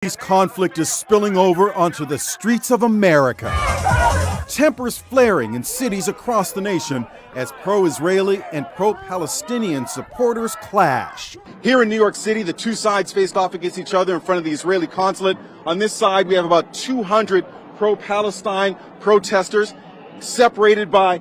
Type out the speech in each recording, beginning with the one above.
This conflict is spilling over onto the streets of America. Tempers flaring in cities across the nation as pro-Israeli and pro-Palestinian supporters clash. Here in New York City, the two sides faced off against each other in front of the Israeli consulate. On this side, we have about 200 pro-Palestine protesters separated by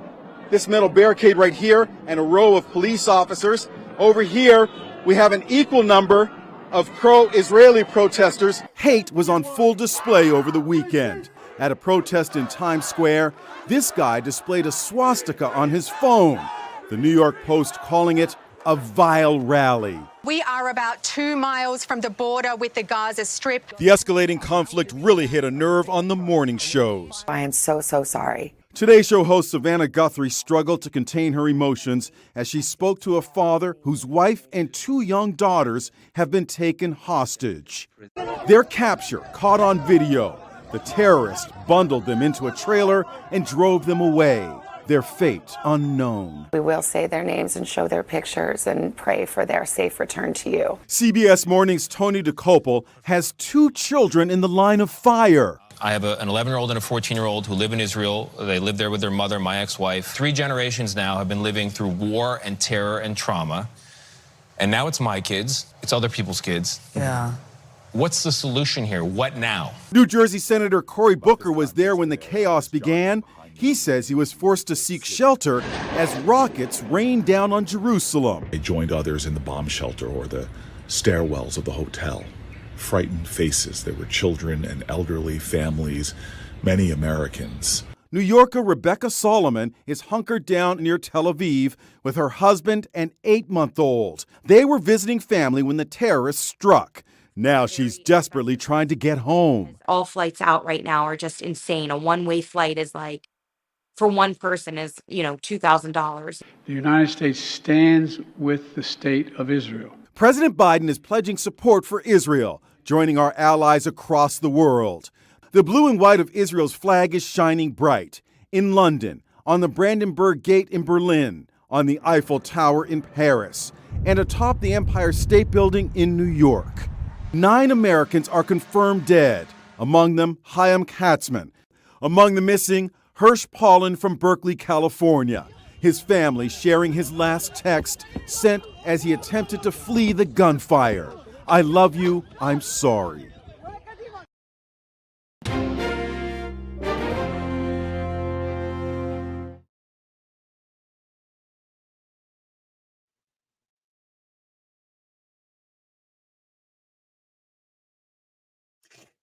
this metal barricade right here and a row of police officers. Over here, we have an equal number of pro-Israeli protesters. Hate was on full display over the weekend. At a protest in Times Square, this guy displayed a swastika on his phone. The New York Post calling it a vile rally. We are about 2 miles from the border with the Gaza Strip. The escalating conflict really hit a nerve on the morning shows. I am so sorry. Today Show host Savannah Guthrie struggled to contain her emotions as she spoke to a father whose wife and 2 young daughters have been taken hostage. Their capture caught on video. The terrorists bundled them into a trailer and drove them away. Their fate unknown. We will say their names and show their pictures and pray for their safe return to you. CBS Morning's Tony DeCopel has 2 children in the line of fire. I have an 11-year-old and a 14-year-old who live in Israel. They live there with their mother, my ex-wife. 3 generations now have been living through war and terror and trauma. And now it's my kids. It's other people's kids. Yeah. What's the solution here? What now? New Jersey Senator Cory Booker was there when the chaos began. He says he was forced to seek shelter as rockets rained down on Jerusalem. They joined others in the bomb shelter or the stairwells of the hotel. Frightened faces. There were children and elderly families, many Americans. New Yorker Rebecca Solomon is hunkered down near Tel Aviv with her husband and 8-month-old. They were visiting family when the terrorists struck. Now she's desperately trying to get home. All flights out right now are just insane. A one-way flight is like, for one person is, $2,000. The United States stands with the state of Israel. President Biden is pledging support for Israel, joining our allies across the world. The blue and white of Israel's flag is shining bright in London, on the Brandenburg Gate in Berlin, on the Eiffel Tower in Paris, and atop the Empire State Building in New York. 9 Americans are confirmed dead, among them Chaim Katzman. Among the missing, Hirsch Paulin from Berkeley, California. His family sharing his last text sent as he attempted to flee the gunfire. I love you, I'm sorry.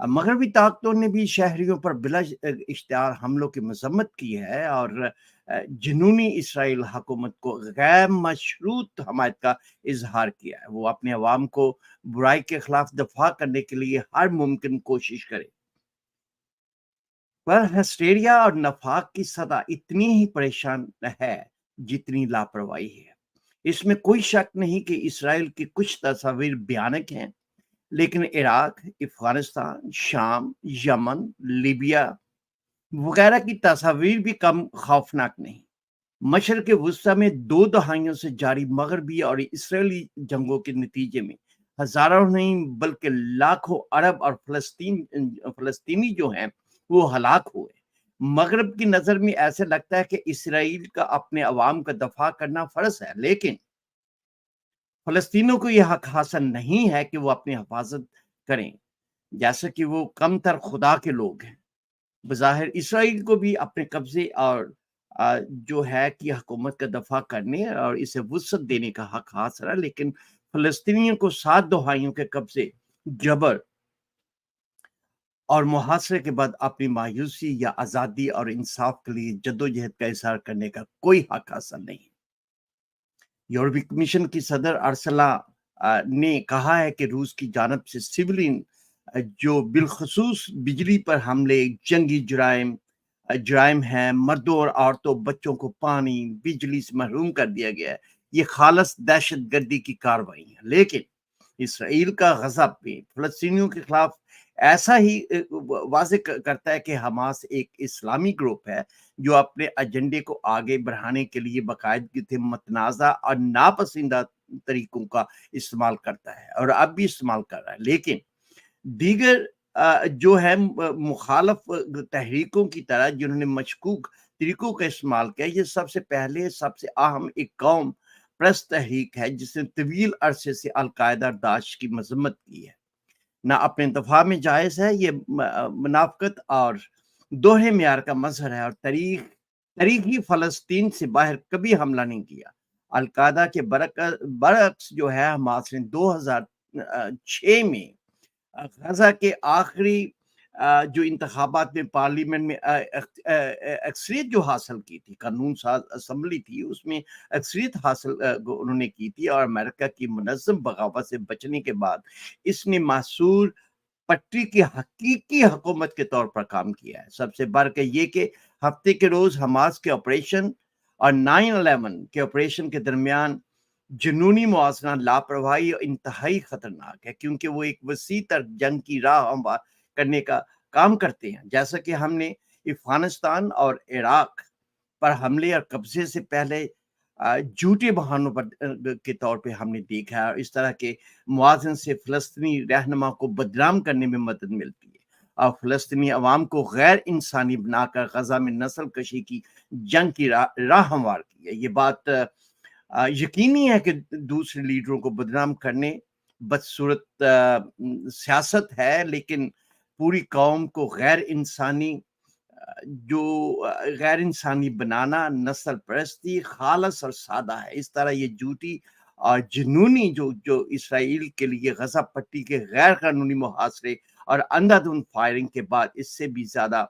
مغربی طاقتوں نے بھی شہریوں پر بلا اشتہار حملوں کی مذمت کی ہے اور جنونی اسرائیل حکومت کو غیر مشروط حمایت کا اظہار کیا ہے. وہ اپنے عوام کو برائی کے خلاف دفاع کرنے کے لیے ہر ممکن کوشش کرے. پر ہسٹیریا اور نفاق کی سطح اتنی ہی پریشان ہے جتنی لاپرواہی ہے. اس میں کوئی شک نہیں کہ اسرائیل کی کچھ تصاویر بھیانک ہیں، لیکن عراق، افغانستان، شام، یمن، لیبیا وغیرہ کی تصاویر بھی کم خوفناک نہیں. مشرق وسطی میں 2 دہائیوں سے جاری مغربی اور اسرائیلی جنگوں کے نتیجے میں ہزاروں نہیں بلکہ لاکھوں عرب اور فلسطینی جو ہیں وہ ہلاک ہوئے. مغرب کی نظر میں ایسے لگتا ہے کہ اسرائیل کا اپنے عوام کا دفاع کرنا فرض ہے، لیکن فلسطینیوں کو یہ حق حاصل نہیں ہے کہ وہ اپنی حفاظت کریں، جیسا کہ وہ کم تر خدا کے لوگ ہیں. بظاہر اسرائیل کو بھی اپنے قبضے اور جو ہے کہ حکومت کا دفاع کرنے اور اسے وسعت دینے کا حق حاصل ہے، لیکن فلسطینیوں کو 7 دہائیوں کے قبضے، جبر اور محاصرے کے بعد اپنی مایوسی یا آزادی اور انصاف کے لیے جدوجہد کا اظہار کرنے کا کوئی حق حاصل نہیں. یورپی کمیشن کی صدر ارسلا نے کہا ہے کہ روس کی جانب سے سویلین جو بالخصوص بجلی پر حملے جنگی جرائم ہیں، مردوں اور عورتوں بچوں کو پانی بجلی سے محروم کر دیا گیا ہے، یہ خالص دہشت گردی کی کارروائی ہے. لیکن اسرائیل کا غضب بھی فلسطینیوں کے خلاف ایسا ہی واضح کرتا ہے کہ حماس ایک اسلامی گروپ ہے جو اپنے ایجنڈے کو آگے بڑھانے کے لیے باقاعدگی سے متنازع اور ناپسندیدہ طریقوں کا استعمال کرتا ہے اور اب بھی استعمال کر رہا ہے. لیکن دیگر جو ہے مخالف تحریکوں کی طرح جنہوں نے مشکوک طریقوں کا استعمال کیا، یہ سب سے پہلے سب سے اہم ایک قوم پرست تحریک ہے جس نے طویل عرصے سے القاعدہ اور داعش کی مذمت کی ہے. نہ اپنے دفاع میں جائز ہے، یہ منافقت اور دوہرے معیار کا مظہر ہے اور تاریخی فلسطین سے باہر کبھی حملہ نہیں کیا. القاعدہ کے برعکس جو ہے حماس نے 2006 میں غزہ کے آخری جو انتخابات میں پارلیمنٹ میں اکثریت جو حاصل کی تھی، قانون ساز اسمبلی تھی، اس میں اکثریت حاصل انہوں نے کی تھی اور امریکہ کی منظم بغاوت سے بچنے کے بعد اس نے محصور پٹری کی حقیقی حکومت کے طور پر کام کیا ہے. سب سے بڑھ کے یہ کہ ہفتے کے روز حماس کے آپریشن اور 9/11 کے آپریشن کے درمیان جنونی موازنہ لاپرواہی اور انتہائی خطرناک ہے، کیونکہ وہ ایک وسیع تر جنگ کی راہ ہموار کرنے کا کام کرتے ہیں، جیسا کہ ہم نے افغانستان اور عراق پر حملے اور قبضے سے پہلے جھوٹے بہانوں پر کے طور پہ ہم نے دیکھا ہے. اور اس طرح کے موازن سے فلسطینی رہنما کو بدنام کرنے میں مدد ملتی ہے اور فلسطینی عوام کو غیر انسانی بنا کر غزہ میں نسل کشی کی جنگ کی راہ ہموار کی ہے. یہ بات یقینی ہے کہ دوسرے لیڈروں کو بدنام کرنے بدصورت سیاست ہے، لیکن پوری قوم کو غیر انسانی بنانا نسل پرستی خالص اور سادہ ہے. اس طرح یہ جھوٹی اور جنونی جو اسرائیل کے لیے غزہ پٹی کے غیر قانونی محاصرے اور اندھا دھند فائرنگ کے بعد اس سے بھی زیادہ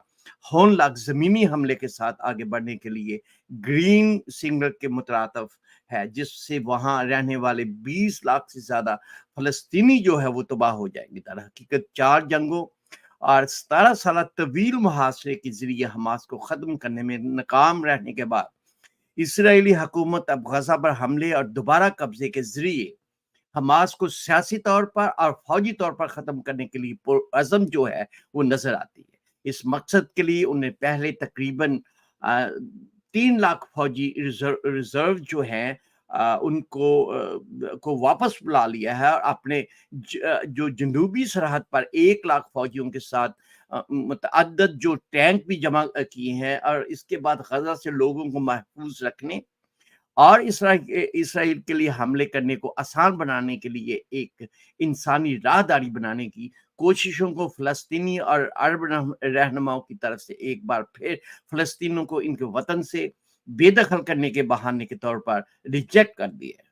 ہونلاک زمینی حملے کے ساتھ آگے بڑھنے کے لیے گرین سگنل کے مترادف ہے، جس سے وہاں رہنے والے 20 لاکھ سے زیادہ فلسطینی جو ہے وہ تباہ ہو جائیں گے. در حقیقت 4 جنگوں اور 17 سالہ طویل محاصرے کے ذریعے حماس کو ختم کرنے میں ناکام رہنے کے بعد اسرائیلی حکومت اب غزہ پر حملے اور دوبارہ قبضے کے ذریعے حماس کو سیاسی طور پر اور فوجی طور پر ختم کرنے کے لیے پرعزم جو ہے وہ نظر آتی ہے. اس مقصد کے لیے انہیں پہلے تقریباً 3 لاکھ فوجی ریزرو جو ہیں ان کو واپس بلا لیا ہے اور اپنے جو جنوبی سرحد پر 1 لاکھ فوجیوں کے ساتھ متعدد جو ٹینک بھی جمع کیے ہیں اور اس کے بعد غزہ سے لوگوں کو محفوظ رکھنے اور اسرائیل کے لیے حملے کرنے کو آسان بنانے کے لیے ایک انسانی راہداری بنانے کی کوششوں کو فلسطینی اور عرب رہنماؤں کی طرف سے ایک بار پھر فلسطینیوں کو ان کے وطن سے بے دخل کرنے کے بہانے کے طور پر ریجیکٹ کر دیا ہے.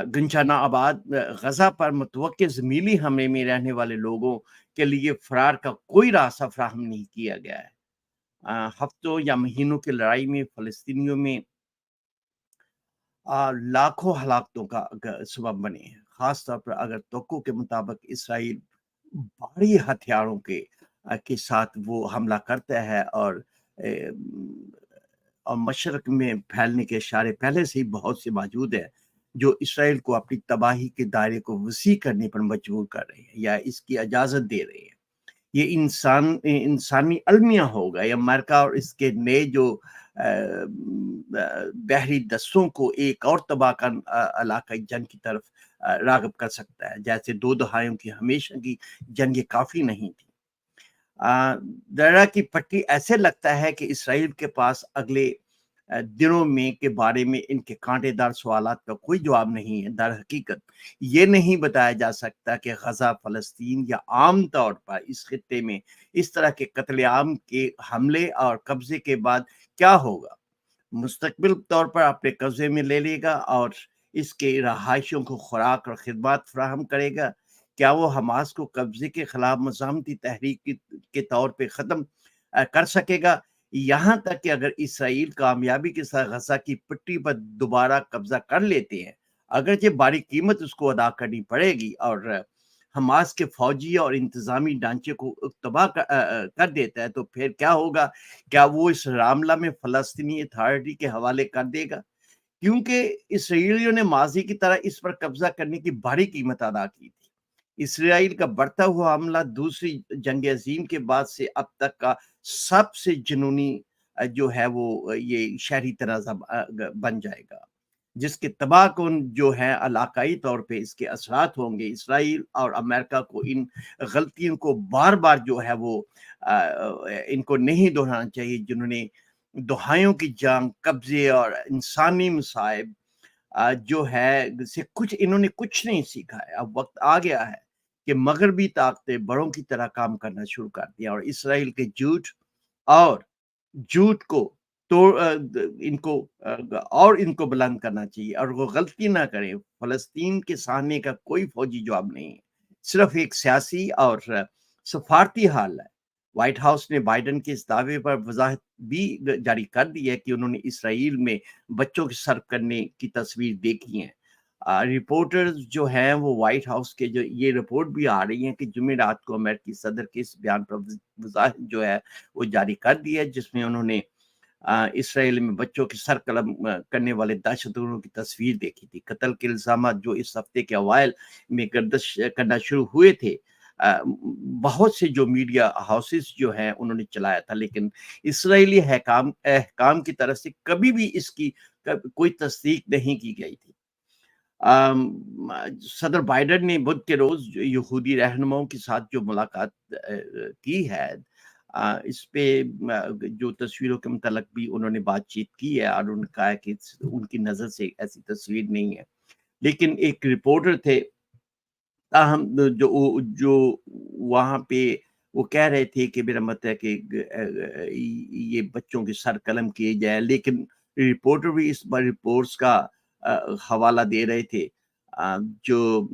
گنجانہ آباد غزہ پر متوقع زمینی حملے میں رہنے والے لوگوں کے لیے فرار کا کوئی راستہ فراہم نہیں کیا گیا ہے۔ ہفتوں یا مہینوں کی لڑائی میں فلسطینیوں میں لاکھوں ہلاکتوں کا سبب بنے ہیں، خاص طور پر اگر توقع کے مطابق اسرائیل بھاری ہتھیاروں کے ساتھ وہ حملہ کرتا ہے، اور مشرق میں پھیلنے کے اشارے پہلے سے ہی بہت سے موجود ہیں جو اسرائیل کو اپنی تباہی کے دائرے کو وسیع کرنے پر مجبور کر رہے ہیں یا اس کی اجازت دے رہے ہیں۔ یہ انسانی المیہ ہوگا یا امریکہ اور اس کے نئے جو بحری دستوں کو ایک اور تباہ کن علاقائی جنگ کی طرف راغب کر سکتا ہے، جیسے 2 دہائیوں کی ہمیشہ کی جنگیں کافی نہیں تھی۔ درہ کی پٹی ایسے لگتا ہے کہ اسرائیل کے پاس اگلے دنوں میں کے بارے میں ان کے کانٹے دار سوالات کا کوئی جواب نہیں ہے۔ در حقیقت یہ نہیں بتایا جا سکتا کہ غزہ، فلسطین یا عام طور پر اس خطے میں اس طرح کے قتل عام کے حملے اور قبضے کے بعد کیا ہوگا۔ مستقبل طور پر اپنے قبضے میں لے لے گا اور اس کے رہائشیوں کو خوراک اور خدمات فراہم کرے گا؟ کیا وہ حماس کو قبضے کے خلاف مزاحمتی تحریک کے طور پہ ختم کر سکے گا؟ یہاں تک کہ اگر اسرائیل کامیابی کے ساتھ غزہ کی پٹی پر دوبارہ قبضہ کر لیتے ہیں، اگرچہ بڑی قیمت اس کو ادا کرنی پڑے گی، اور حماس کے فوجی اور انتظامی ڈھانچے کو تباہ کر دیتا ہے، تو پھر کیا ہوگا؟ کیا وہ اس معاملہ میں فلسطینی اتھارٹی کے حوالے کر دے گا؟ کیونکہ اسرائیلیوں نے ماضی کی طرح اس پر قبضہ کرنے کی بڑی قیمت ادا کی تھی۔ اسرائیل کا بڑھتا ہوا حملہ دوسری جنگ عظیم کے بعد سے اب تک کا سب سے جنونی جو ہے وہ یہ شہری تنازع بن جائے گا، جس کے تباہ کن جو ہے علاقائی طور پہ اس کے اثرات ہوں گے۔ اسرائیل اور امریکہ کو ان غلطیوں کو بار بار جو ہے وہ ان کو نہیں دہرانا چاہیے، جنہوں نے دہائیوں کی جنگ، قبضے اور انسانی مصائب جو ہے سے انہوں نے کچھ نہیں سیکھا ہے۔ اب وقت آ گیا ہے کہ مغربی طاقتیں بڑوں کی طرح کام کرنا شروع کر دیا اور اسرائیل کے جھوٹ کو ان کو بلند کرنا چاہیے، اور وہ غلطی نہ کریں۔ فلسطین کے سامنے کا کوئی فوجی جواب نہیں ہے، صرف ایک سیاسی اور سفارتی حل ہے۔ وائٹ ہاؤس نے بائیڈن کے اس دعوے پر وضاحت بھی جاری کر دی ہے کہ انہوں نے اسرائیل میں بچوں کے سرف کرنے کی تصویر دیکھی ہیں۔ رپورٹرز جو ہیں وہ وائٹ ہاؤس کے جو یہ رپورٹ بھی آ رہی ہیں کہ جمعرات کو امریکی صدر کے اس بیان پر وضاحت جو ہے وہ جاری کر دی ہے، جس میں انہوں نے اسرائیل میں بچوں کے سر قلم کرنے والے دہشت گردوں کی تصویر دیکھی تھی۔ قتل کے الزامات جو اس ہفتے کے اوائل میں گردش کرنا شروع ہوئے تھے، بہت سے جو میڈیا ہاؤسز جو ہیں انہوں نے چلایا تھا، لیکن اسرائیلی حکام کی طرف سے کبھی بھی اس کی کوئی تصدیق نہیں کی گئی تھی۔ صدر بائیڈن نے بدھ کے روز یہودی رہنماؤں کے ساتھ جو ملاقات کی ہے، اس پہ جو تصویروں کے متعلق بھی انہوں نے بات چیت کی ہے، اور انہوں نے کہا کہ ان کی نظر سے ایسی تصویر نہیں ہے۔ لیکن ایک رپورٹر تھے تاہم جو وہاں پہ وہ کہہ رہے تھے کہ میرا مطلب ہے کہ یہ بچوں کے سر قلم کیے جائے، لیکن رپورٹر بھی اس بار رپورٹس کا حوالہ دے رہے تھے جو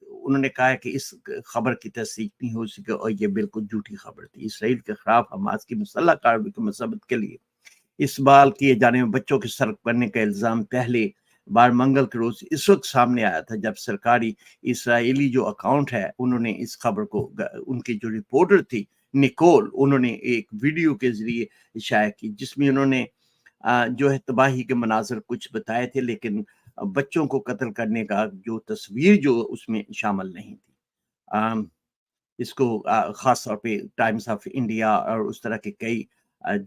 انہوں نے کہا کہ اس خبر کی تصدیق نہیں ہو سکی اور یہ بالکل جھوٹی خبر تھی۔ اسرائیل کے خلاف حماس کی مسلح کارروائی کی مذمت کے لیے اس بال کیے جانے میں بچوں کے سر کرنے کا الزام پہلے بار منگل کے روز اس وقت سامنے آیا تھا جب سرکاری اسرائیلی جو اکاؤنٹ ہے انہوں نے اس خبر کو، ان کی جو رپورٹر تھی نکول، انہوں نے ایک ویڈیو کے ذریعے شائع کی، جس میں انہوں نے جو ہے تباہی کے مناظر کچھ بتائے تھے، لیکن بچوں کو قتل کرنے کا جو تصویر جو اس میں شامل نہیں تھی۔ اس کو خاص طور پہ ٹائمز آف انڈیا اور اس طرح کے کئی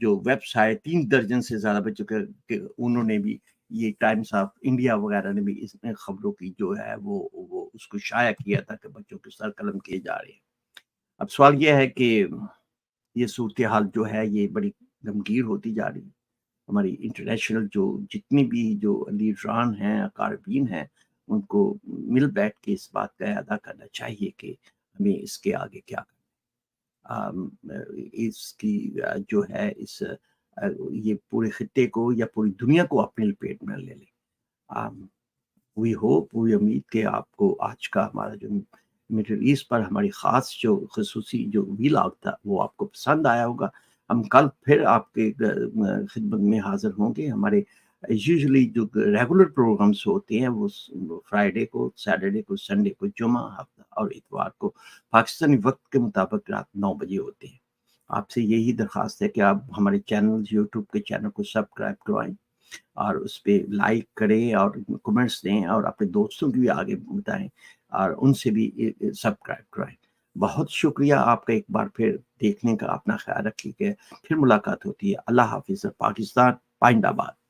جو ویب سائٹ 3 درجن سے زیادہ بچوں کے انہوں نے بھی، یہ ٹائمز آف انڈیا وغیرہ نے بھی اس میں خبروں کی جو ہے وہ اس کو شائع کیا تھا کہ بچوں کے سر قلم کیے جا رہے ہیں۔ اب سوال یہ ہے کہ یہ صورتحال جو ہے یہ بڑی غمگیر ہوتی جا رہی ہے۔ ہماری انٹرنیشنل جو جتنی بھی جو لیڈران ہیں، قاربین ہیں، ان کو مل بیٹھ کے اس بات کا اعادہ کرنا چاہیے کہ ہمیں اس کے آگے کیا کرنا، اس کی جو ہے یہ پورے خطے کو یا پوری دنیا کو اپنے لپیٹ میں لے لیں۔ وی ہوپ وی امید کہ آپ کو آج کا ہمارا جو مڈل ایسٹ پر ہماری خاص جو خصوصی جو ویلاگ تھا وہ آپ کو پسند آیا ہوگا. ہم کل پھر آپ کے خدمت میں حاضر ہوں گے. ہمارے یوزلی جو ریگولر پروگرامس ہوتے ہیں وہ فرائیڈے کو، سیٹرڈے کو، سنڈے کو، جمعہ، ہفتہ اور اتوار کو پاکستانی وقت کے مطابق رات 9 بجے ہوتے ہیں. آپ سے یہی درخواست ہے کہ آپ ہمارے چینل یوٹیوب کے چینل کو سبسکرائب کروائیں اور اس پہ لائک کریں اور کمنٹس دیں اور اپنے دوستوں کی بھی آگے بتائیں اور ان سے بھی سبسکرائب کرائیں. بہت شکریہ آپ کا ایک بار پھر دیکھنے کا. اپنا خیال رکھیے. پھر ملاقات ہوتی ہے. اللہ حافظ. پاکستان پائند آباد.